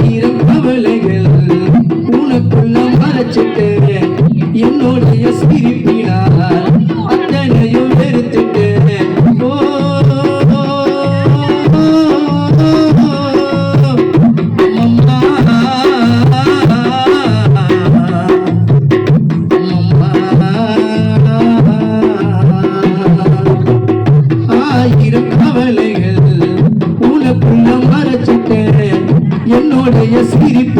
ஆயிரம் கவலைகள் உனக்குள்ள மறைச்சிட்டேன் என்னுடைய சிரிப்பினார் அத்தனையும் வெறுத்துட்டேன் ஆயிரம் கவலைகள் உனக்குள்ள மறைச்சிட்டேன் என்னுடைய சிரிப்பு